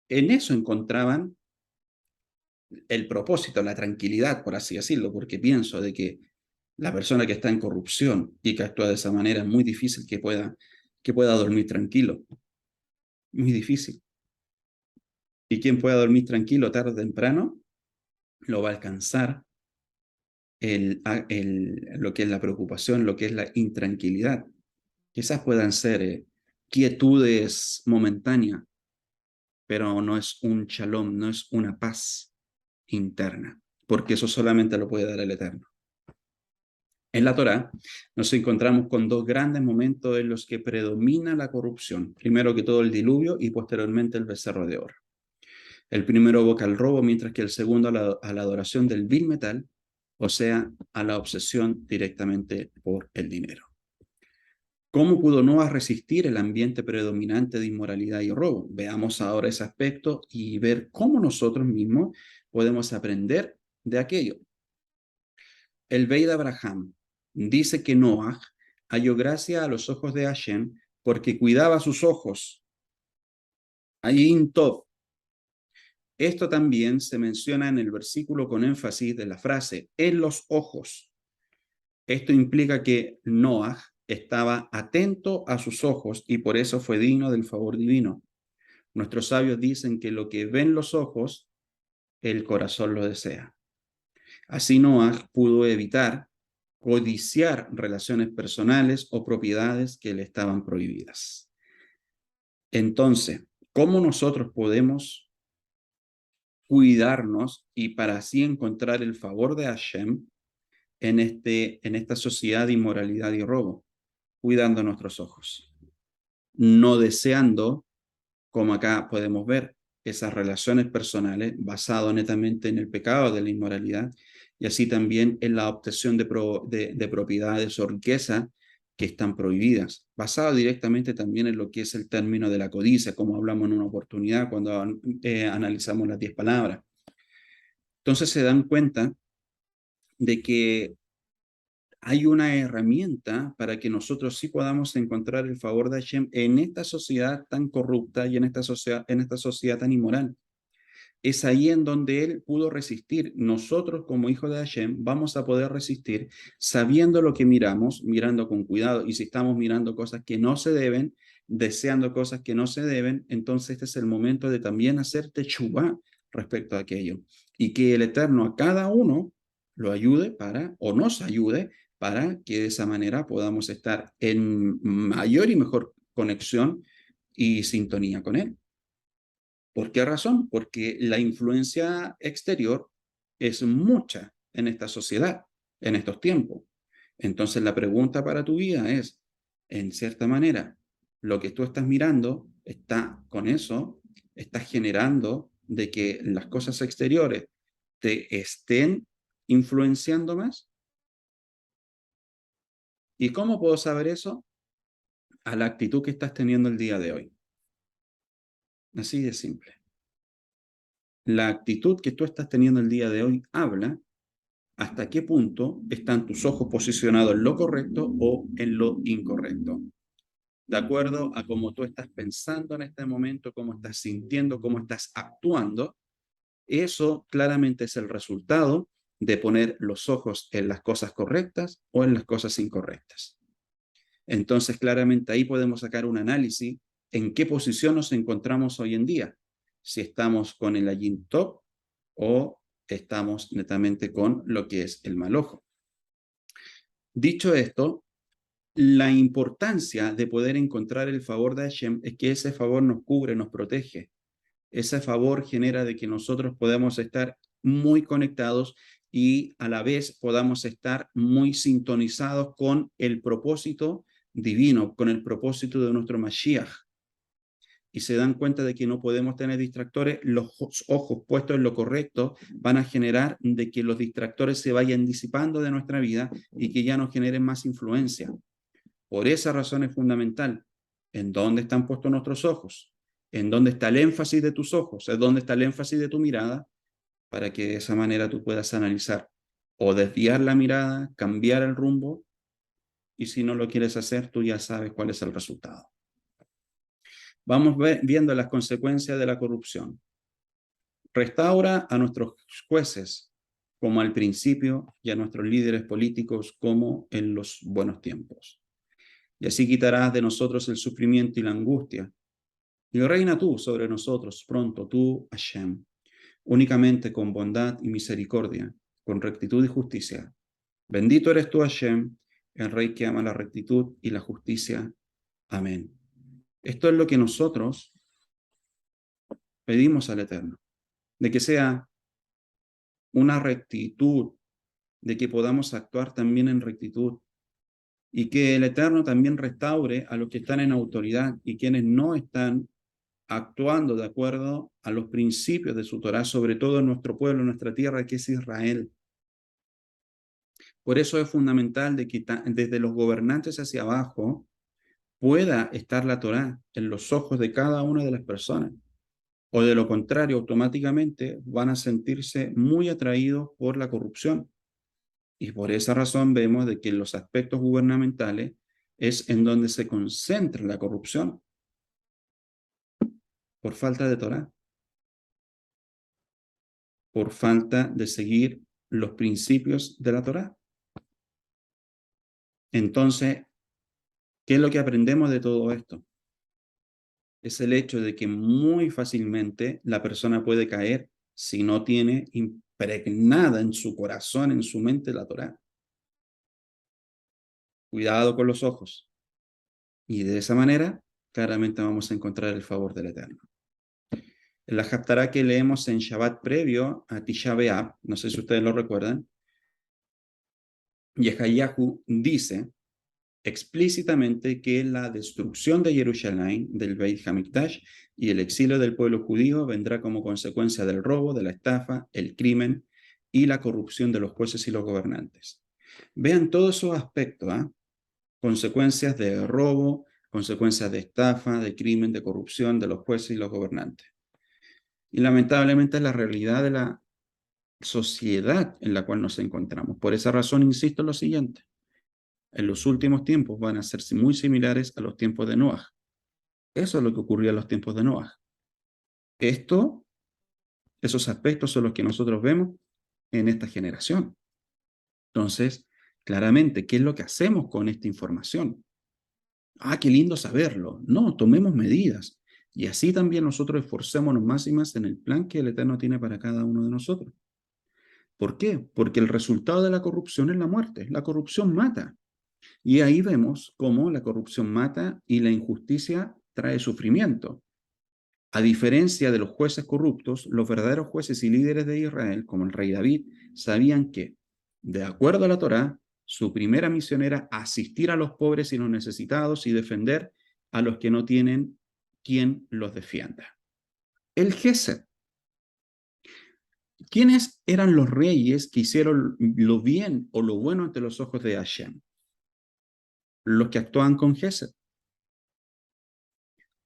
En eso encontraban el propósito, la tranquilidad, por así decirlo, porque pienso de que la persona que está en corrupción y que actúa de esa manera es muy difícil que pueda dormir tranquilo. Muy difícil. Y quien pueda dormir tranquilo tarde o temprano, lo va a alcanzar lo que es la preocupación, lo que es la intranquilidad. Quizás puedan ser quietudes momentáneas, pero no es un shalom, no es una paz interna, porque eso solamente lo puede dar el Eterno. En la Torá nos encontramos con dos grandes momentos en los que predomina la corrupción. Primero que todo el diluvio y posteriormente el becerro de oro. El primero evoca el robo, mientras que el segundo a la adoración del vil metal, o sea, a la obsesión directamente por el dinero. ¿Cómo pudo Noah resistir el ambiente predominante de inmoralidad y robo? Veamos ahora ese aspecto y ver cómo nosotros mismos podemos aprender de aquello. El Beit Abraham dice que Noah halló gracia a los ojos de Hashem porque cuidaba sus ojos. Ayin Tov. Esto también se menciona en el versículo con énfasis de la frase en los ojos. Esto implica que Noah estaba atento a sus ojos y por eso fue digno del favor divino. Nuestros sabios dicen que lo que ven los ojos, el corazón lo desea. Así Noah pudo evitar codiciar relaciones personales o propiedades que le estaban prohibidas. Entonces, ¿cómo nosotros podemos cuidarnos y para así encontrar el favor de Hashem en esta sociedad de inmoralidad y robo? Cuidando nuestros ojos, no deseando, como acá podemos ver, esas relaciones personales basadas netamente en el pecado de la inmoralidad y así también en la obtención de propiedades o riqueza que están prohibidas, basado directamente también en lo que es el término de la codicia, como hablamos en una oportunidad cuando analizamos las 10 palabras. Entonces se dan cuenta de que hay una herramienta para que nosotros sí podamos encontrar el favor de Hashem en esta sociedad tan corrupta y en esta sociedad tan inmoral. Es ahí en donde él pudo resistir. Nosotros como hijos de Hashem vamos a poder resistir sabiendo lo que miramos, mirando con cuidado. Y si estamos mirando cosas que no se deben, deseando cosas que no se deben, entonces este es el momento de también hacer techuvá respecto a aquello. Y que el Eterno a cada uno lo ayude o nos ayude para que de esa manera podamos estar en mayor y mejor conexión y sintonía con él. ¿Por qué razón? Porque la influencia exterior es mucha en esta sociedad, en estos tiempos. Entonces la pregunta para tu vida es, en cierta manera, lo que tú estás mirando está con eso, estás generando de que las cosas exteriores te estén influenciando más. ¿Y cómo puedo saber eso? A la actitud que estás teniendo el día de hoy. Así de simple. La actitud que tú estás teniendo el día de hoy habla hasta qué punto están tus ojos posicionados en lo correcto o en lo incorrecto. De acuerdo a cómo tú estás pensando en este momento, cómo estás sintiendo, cómo estás actuando, eso claramente es el resultado de poner los ojos en las cosas correctas o en las cosas incorrectas. Entonces, claramente ahí podemos sacar un análisis en qué posición nos encontramos hoy en día. Si estamos con el Ayin Top o estamos netamente con lo que es el mal ojo. Dicho esto, la importancia de poder encontrar el favor de Hashem es que ese favor nos cubre, nos protege. Ese favor genera de que nosotros podamos estar muy conectados y a la vez podamos estar muy sintonizados con el propósito divino, con el propósito de nuestro Mashiach. Y se dan cuenta de que no podemos tener distractores, los ojos puestos en lo correcto van a generar de que los distractores se vayan disipando de nuestra vida y que ya no generen más influencia. Por esa razón es fundamental. ¿En dónde están puestos nuestros ojos? ¿En dónde está el énfasis de tus ojos? ¿En dónde está el énfasis de tu mirada? Para que de esa manera tú puedas analizar o desviar la mirada, cambiar el rumbo, y si no lo quieres hacer, tú ya sabes cuál es el resultado. Vamos viendo las consecuencias de la corrupción. Restaura a nuestros jueces como al principio y a nuestros líderes políticos como en los buenos tiempos. Y así quitarás de nosotros el sufrimiento y la angustia. Y reina tú sobre nosotros pronto, tú, Hashem, únicamente con bondad y misericordia, con rectitud y justicia, Bendito eres tú, Hashem, el Rey que ama la rectitud y la justicia. Amén. Esto es lo que nosotros pedimos al Eterno, de que sea una rectitud, de que podamos actuar también en rectitud y que el Eterno también restaure a los que están en autoridad y quienes no están actuando de acuerdo a los principios de su Torah, sobre todo en nuestro pueblo, en nuestra tierra, que es Israel. Por eso es fundamental de que desde los gobernantes hacia abajo pueda estar la Torah en los ojos de cada una de las personas. O de lo contrario, automáticamente van a sentirse muy atraídos por la corrupción. Y por esa razón vemos de que en los aspectos gubernamentales es en donde se concentra la corrupción, por falta de Torah, por falta de seguir los principios de la Torah. Entonces, ¿qué es lo que aprendemos de todo esto? Es el hecho de que muy fácilmente la persona puede caer si no tiene impregnada en su corazón, en su mente la Torah. Cuidado con los ojos. Y de esa manera, claramente vamos a encontrar el favor del Eterno. En la Haftará que leemos en Shabbat previo a Tisha B'Av, no sé si ustedes lo recuerdan, Yehayahu dice explícitamente que la destrucción de Jerusalén, del Beit Hamikdash, y el exilio del pueblo judío vendrá como consecuencia del robo, de la estafa, el crimen y la corrupción de los jueces y los gobernantes. Vean todos esos aspectos, ¿eh? Consecuencias de robo, consecuencias de estafa, de crimen, de corrupción de los jueces y los gobernantes. Y lamentablemente es la realidad de la sociedad en la cual nos encontramos. Por esa razón insisto en lo siguiente. En los últimos tiempos van a ser muy similares a los tiempos de Noah. Eso es lo que ocurrió en los tiempos de Noah. Esos aspectos son los que nosotros vemos en esta generación. Entonces, claramente, ¿qué es lo que hacemos con esta información? Ah, qué lindo saberlo. No, tomemos medidas. Y así también nosotros esforcémonos más y más en el plan que el Eterno tiene para cada uno de nosotros. ¿Por qué? Porque el resultado de la corrupción es la muerte. La corrupción mata. Y ahí vemos cómo la corrupción mata y la injusticia trae sufrimiento. A diferencia de los jueces corruptos, los verdaderos jueces y líderes de Israel, como el rey David, sabían que, de acuerdo a la Torá, su primera misión era asistir a los pobres y los necesitados y defender a los que no tienen quien los defienda. El Gesed. ¿Quiénes eran los reyes que hicieron lo bien o lo bueno ante los ojos de Hashem? Los que actuaban con Gesed.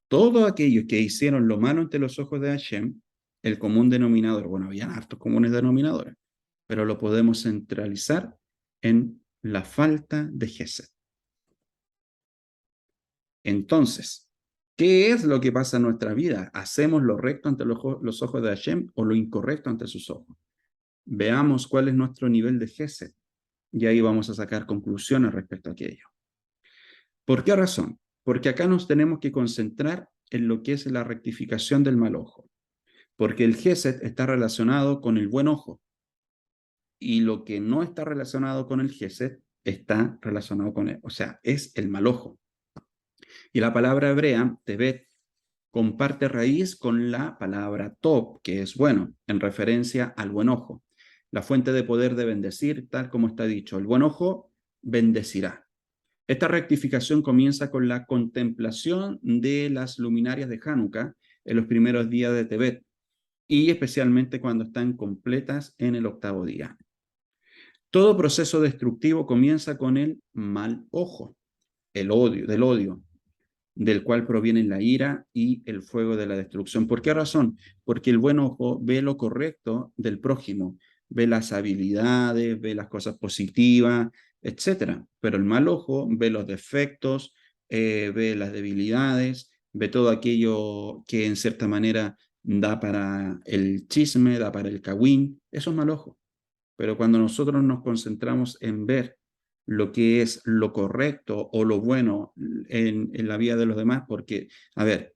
Todos aquellos que hicieron lo malo ante los ojos de Hashem, el común denominador, bueno, habían hartos comunes denominadores, pero lo podemos centralizar en la falta de Gesed. Entonces, ¿qué es lo que pasa en nuestra vida? ¿Hacemos lo recto ante los ojos de Hashem o lo incorrecto ante sus ojos? Veamos cuál es nuestro nivel de Gesed y ahí vamos a sacar conclusiones respecto a aquello. ¿Por qué razón? Porque acá nos tenemos que concentrar en lo que es la rectificación del mal ojo. Porque el Gesed está relacionado con el buen ojo. Y lo que no está relacionado con el Gesed está relacionado con él. O sea, es el mal ojo. Y la palabra hebrea, tebet, comparte raíz con la palabra top, que es bueno, en referencia al buen ojo. La fuente de poder de bendecir, tal como está dicho. El buen ojo bendecirá. Esta rectificación comienza con la contemplación de las luminarias de Hanukkah en los primeros días de Tebet y especialmente cuando están completas en el octavo día. Todo proceso destructivo comienza con el mal ojo, el odio, del cual provienen la ira y el fuego de la destrucción. ¿Por qué razón? Porque el buen ojo ve lo correcto del prójimo, ve las habilidades, ve las cosas positivas, etcétera. Pero el mal ojo ve los defectos, ve las debilidades, ve todo aquello que en cierta manera da para el chisme, da para el cagüín. Eso es mal ojo. Pero cuando nosotros nos concentramos en ver lo que es lo correcto o lo bueno en la vida de los demás, porque, a ver,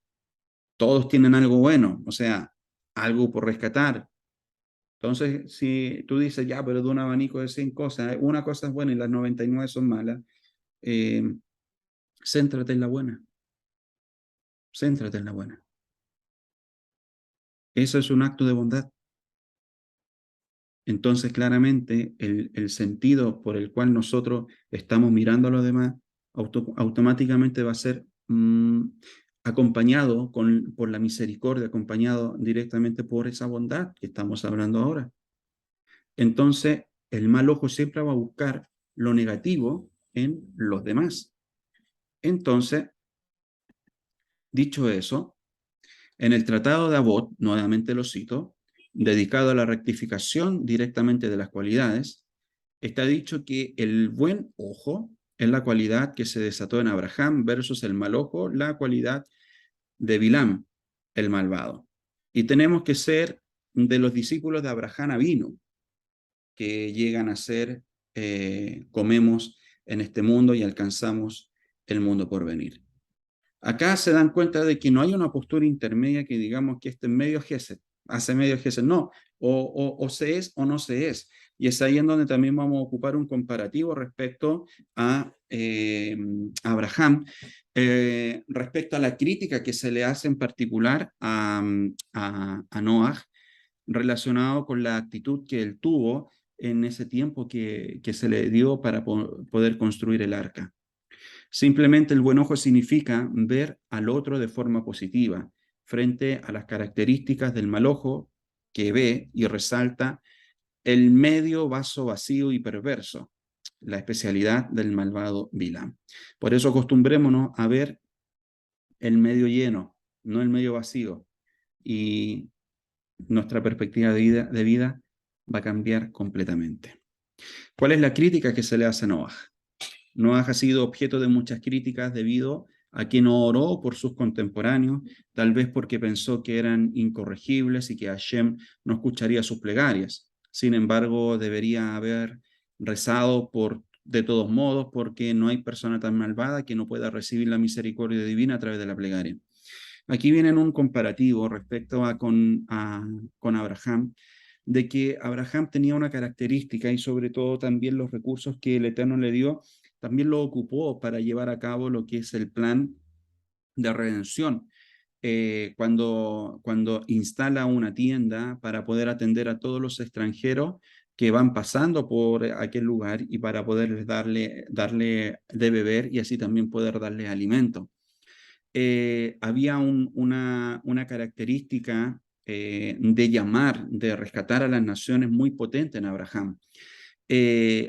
todos tienen algo bueno, o sea, algo por rescatar, Entonces, si tú dices, ya, pero de un abanico de 100 cosas, una cosa es buena y las 99 son malas, eh, céntrate en la buena, céntrate en la buena. Eso es un acto de bondad. Entonces, claramente, el sentido por el cual nosotros estamos mirando a los demás automáticamente va a ser acompañado por la misericordia, acompañado directamente por esa bondad que estamos hablando ahora. Entonces, el mal ojo siempre va a buscar lo negativo en los demás. Entonces, dicho eso, en el Tratado de Abbot, nuevamente lo cito, dedicado a la rectificación directamente de las cualidades, está dicho que el buen ojo es la cualidad que se desató en Abraham versus el mal ojo, la cualidad de Bilam, el malvado. Y tenemos que ser de los discípulos de Abraham Avinu, que llegan a ser, comemos en este mundo y alcanzamos el mundo por venir. Acá se dan cuenta de que no hay una postura intermedia que digamos que este medio gesed, hace medio gesed, no, o se es o no se es. Y es ahí en donde también vamos a ocupar un comparativo respecto a Abraham, respecto a la crítica que se le hace en particular a Noah, relacionado con la actitud que él tuvo en ese tiempo que se le dio para poder construir el arca. Simplemente el buen ojo significa ver al otro de forma positiva, frente a las características del mal ojo que ve y resalta el medio vaso vacío y perverso, la especialidad del malvado Bilam. Por eso acostumbrémonos a ver el medio lleno, no el medio vacío, y nuestra perspectiva de vida va a cambiar completamente. ¿Cuál es la crítica que se le hace a Noah? Noah ha sido objeto de muchas críticas debido a que no oró por sus contemporáneos, tal vez porque pensó que eran incorregibles y que Hashem no escucharía sus plegarias. Sin embargo, debería haber rezado de todos modos, porque no hay persona tan malvada que no pueda recibir la misericordia divina a través de la plegaria. Aquí viene un comparativo respecto con Abraham, de que Abraham tenía una característica y sobre todo también los recursos que el Eterno le dio, también lo ocupó para llevar a cabo lo que es el plan de redención. Cuando instala una tienda para poder atender a todos los extranjeros que van pasando por aquel lugar y para poderles darle de beber y así también poder darles alimento. Había una característica de llamar, de rescatar a las naciones muy potente en Abraham.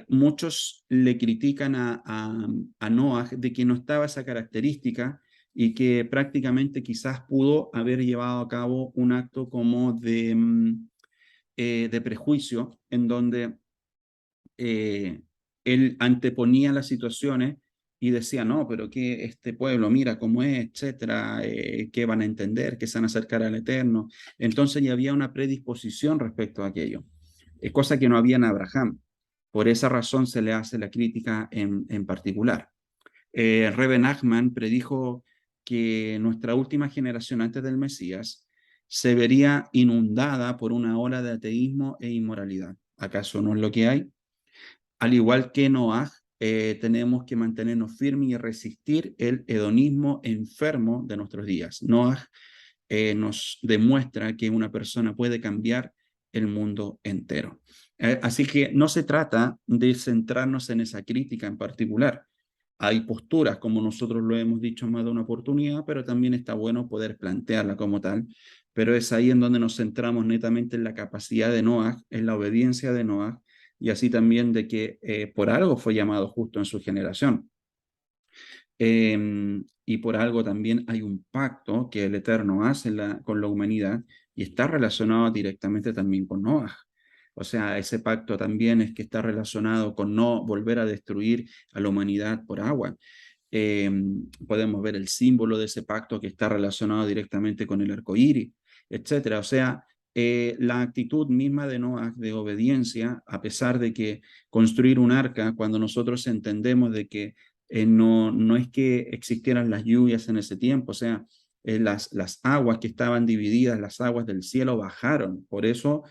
Muchos le critican a Noah de que no estaba esa característica y que prácticamente quizás pudo haber llevado a cabo un acto como de prejuicio en donde eh, él anteponía las situaciones y decía, no, pero que este pueblo, mira cómo es, etcétera, qué van a entender, que se van a acercar al Eterno. Entonces ya había una predisposición respecto a aquello, cosa que no había en Abraham. Por esa razón se le hace la crítica en particular. Rebe Nachman predijo que nuestra última generación antes del Mesías se vería inundada por una ola de ateísmo e inmoralidad. ¿Acaso no es lo que hay? Al igual que Noah, tenemos que mantenernos firmes y resistir el hedonismo enfermo de nuestros días. Noah nos demuestra que una persona puede cambiar el mundo entero. Así que no se trata de centrarnos en esa crítica en particular. Hay posturas, como nosotros lo hemos dicho en más de una oportunidad, pero también está bueno poder plantearla como tal. Pero es ahí en donde nos centramos netamente en la capacidad de Noah, en la obediencia de Noah, y así también de que por algo fue llamado justo en su generación. Y por algo también hay un pacto que el Eterno hace con la humanidad y está relacionado directamente también con Noah. O sea, ese pacto también es que está relacionado con no volver a destruir a la humanidad por agua. Podemos ver el símbolo de ese pacto que está relacionado directamente con el arco iris, etcétera. O sea, la actitud misma de Noah de obediencia, a pesar de que construir un arca, cuando nosotros entendemos de que no es que existieran las lluvias en ese tiempo, o sea, las aguas que estaban divididas, las aguas del cielo bajaron. Por eso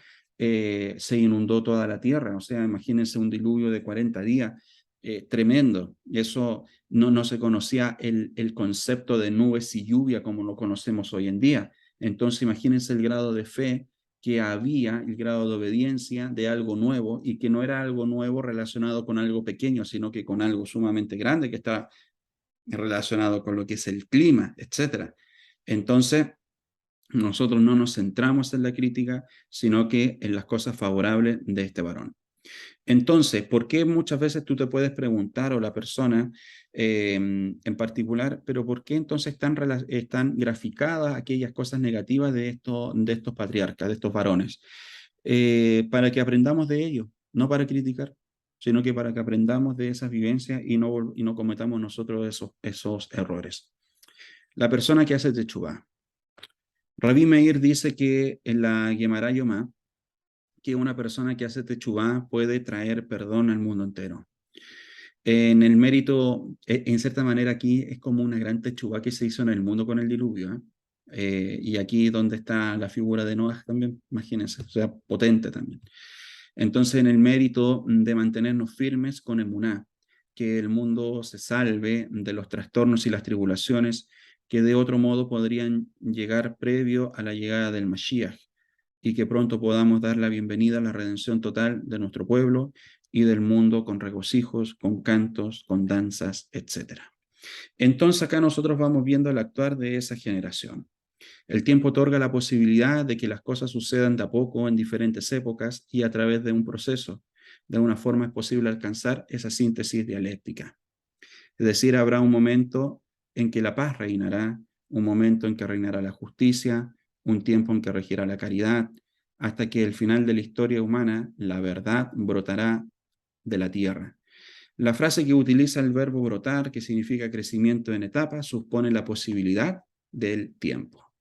se inundó toda la tierra. O sea, imagínense un diluvio de 40 días, tremendo. Eso no se conocía el concepto de nubes y lluvia como lo conocemos hoy en día. Entonces, imagínense el grado de fe que había, el grado de obediencia de algo nuevo, y que no era algo nuevo relacionado con algo pequeño, sino que con algo sumamente grande que está relacionado con lo que es el clima, etcétera. Entonces, nosotros no nos centramos en la crítica, sino que en las cosas favorables de este varón. Entonces, ¿por qué muchas veces tú te puedes preguntar, o la persona en particular, pero por qué entonces están graficadas aquellas cosas negativas de estos patriarcas, de estos varones? Para que aprendamos de ellos, no para criticar, sino que para que aprendamos de esas vivencias y no cometamos nosotros esos errores. La persona que hace techubá. Rabbi Meir dice que en la Gemara Yomá, que una persona que hace techubá puede traer perdón al mundo entero. En el mérito, en cierta manera aquí es como una gran techubá que se hizo en el mundo con el diluvio, ¿eh? Y aquí donde está la figura de Noah también, imagínense, o sea, potente también. Entonces, en el mérito de mantenernos firmes con emuná, que el mundo se salve de los trastornos y las tribulaciones que de otro modo podrían llegar previo a la llegada del Mashiach, y que pronto podamos dar la bienvenida a la redención total de nuestro pueblo y del mundo con regocijos, con cantos, con danzas, etc. Entonces acá nosotros vamos viendo el actuar de esa generación. El tiempo otorga la posibilidad de que las cosas sucedan de a poco en diferentes épocas y a través de un proceso. De una forma es posible alcanzar esa síntesis dialéctica. Es decir, habrá un momento en que la paz reinará, un momento en que reinará la justicia, un tiempo en que regirá la caridad, hasta que el final de la historia humana, la verdad brotará de la tierra. La frase que utiliza el verbo brotar, que significa crecimiento en etapas, supone la posibilidad del tiempo.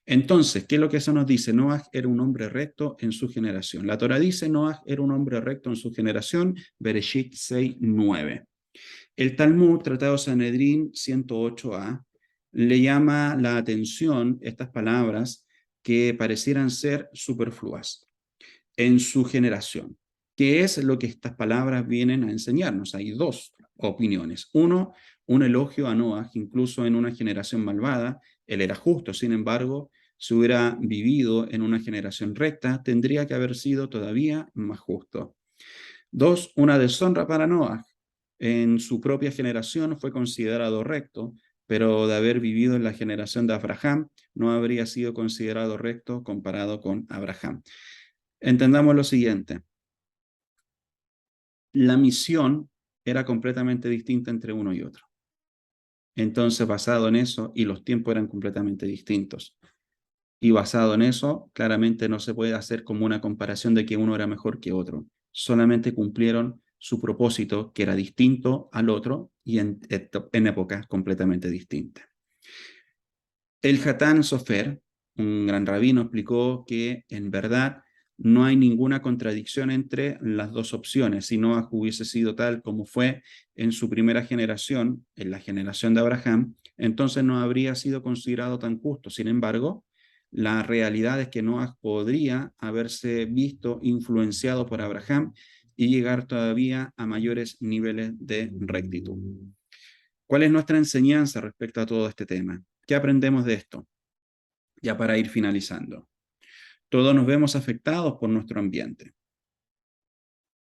Entonces, ¿qué es lo que eso nos dice? Noah era un hombre recto en su generación. La Torah dice, Noah era un hombre recto en su generación, Bereshit 6:9. El Talmud, Tratado Sanedrín 108a, le llama la atención estas palabras que parecieran ser superfluas en su generación. ¿Qué es lo que estas palabras vienen a enseñarnos? Hay dos opiniones. Uno, un elogio a Noah, incluso en una generación malvada, él era justo, sin embargo, si hubiera vivido en una generación recta, tendría que haber sido todavía más justo. Dos, una deshonra para Noah. En su propia generación fue considerado recto, pero de haber vivido en la generación de Abraham, no habría sido considerado recto comparado con Abraham. Entendamos lo siguiente. La misión era completamente distinta entre uno y otro. Entonces, basado en eso, y los tiempos eran completamente distintos. Y basado en eso, claramente no se puede hacer como una comparación de que uno era mejor que otro. Solamente cumplieron su propósito, que era distinto al otro y en épocas completamente distintas. El Hatán Sofer, un gran rabino, explicó que en verdad no hay ninguna contradicción entre las dos opciones. Si Noah hubiese sido tal como fue en su primera generación, en la generación de Abraham, entonces no habría sido considerado tan justo. Sin embargo, la realidad es que Noah podría haberse visto influenciado por Abraham y llegar todavía a mayores niveles de rectitud. ¿Cuál es nuestra enseñanza respecto a todo este tema? ¿Qué aprendemos de esto? Ya para ir finalizando. Todos nos vemos afectados por nuestro ambiente.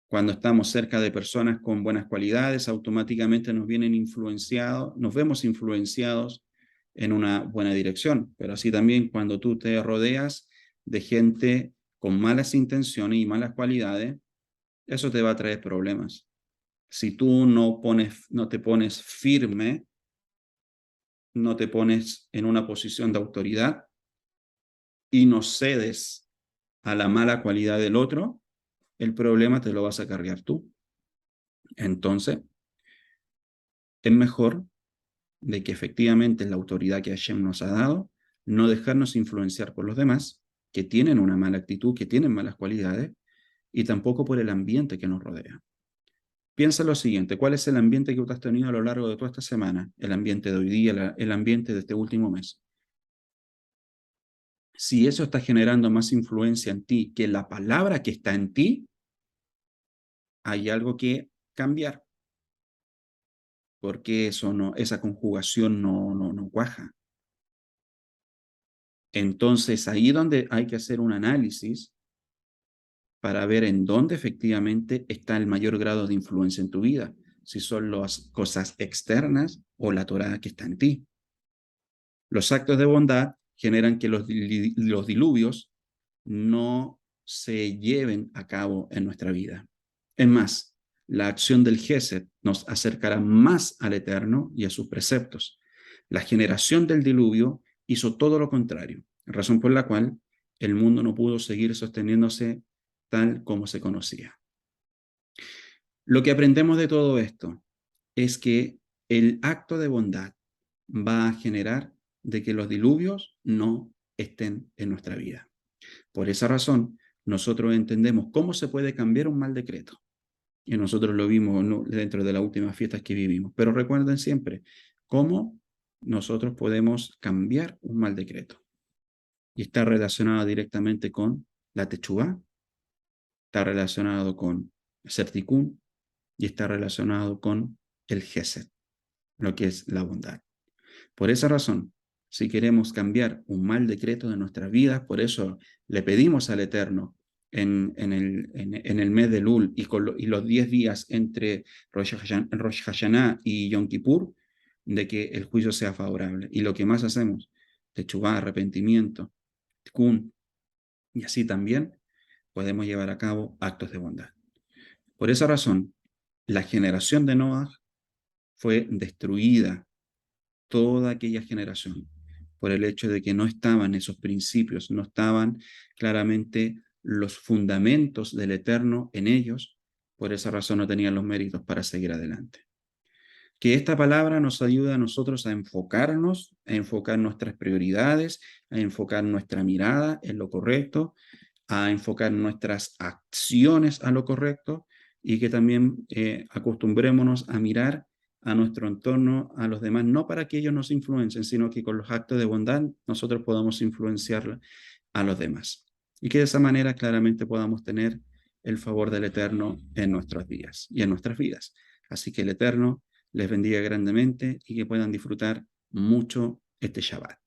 Cuando estamos cerca de personas con buenas cualidades, automáticamente nos vemos influenciados en una buena dirección. Pero así también cuando tú te rodeas de gente con malas intenciones y malas cualidades, eso te va a traer problemas. Si tú no te pones firme, no te pones en una posición de autoridad y no cedes a la mala cualidad del otro, el problema te lo vas a cargar tú. Entonces, es mejor de que efectivamente la autoridad que Hashem nos ha dado, no dejarnos influenciar por los demás, que tienen una mala actitud, que tienen malas cualidades, y tampoco por el ambiente que nos rodea. Piensa lo siguiente, ¿cuál es el ambiente que tú has tenido a lo largo de toda esta semana? El ambiente de hoy día, el ambiente de este último mes. Si eso está generando más influencia en ti que la palabra que está en ti, hay algo que cambiar, porque eso no, esa conjugación no cuaja. Entonces, ahí es donde hay que hacer un análisis para ver en dónde efectivamente está el mayor grado de influencia en tu vida, si son las cosas externas o la Torá que está en ti. Los actos de bondad generan que los diluvios no se lleven a cabo en nuestra vida. Es más, la acción del Gesed nos acercará más al Eterno y a sus preceptos. La generación del diluvio hizo todo lo contrario, razón por la cual el mundo no pudo seguir sosteniéndose tal como se conocía. Lo que aprendemos de todo esto es que el acto de bondad va a generar de que los diluvios no estén en nuestra vida. Por esa razón, nosotros entendemos cómo se puede cambiar un mal decreto. Y nosotros lo vimos, ¿no?, dentro de las últimas fiestas que vivimos. Pero recuerden siempre cómo nosotros podemos cambiar un mal decreto. Y está relacionado directamente con la techuvá, está relacionado con hacer tikún y está relacionado con el gesed, lo que es la bondad. Por esa razón, si queremos cambiar un mal decreto de nuestras vidas, por eso le pedimos al Eterno en el mes de Lul y los 10 días entre Rosh Hashanah y Yom Kippur, de que el juicio sea favorable. Y lo que más hacemos, techuvá, arrepentimiento, tikkun, y así también podemos llevar a cabo actos de bondad. Por esa razón, la generación de Noah fue destruida, toda aquella generación, por el hecho de que no estaban esos principios, no estaban claramente los fundamentos del Eterno en ellos, por esa razón no tenían los méritos para seguir adelante. Que esta palabra nos ayude a nosotros a enfocarnos, a enfocar nuestras prioridades, a enfocar nuestra mirada en lo correcto, a enfocar nuestras acciones a lo correcto y que también acostumbrémonos a mirar a nuestro entorno, a los demás, no para que ellos nos influencien, sino que con los actos de bondad nosotros podamos influenciar a los demás. Y que de esa manera claramente podamos tener el favor del Eterno en nuestros días y en nuestras vidas. Así que el Eterno les bendiga grandemente y que puedan disfrutar mucho este Shabbat.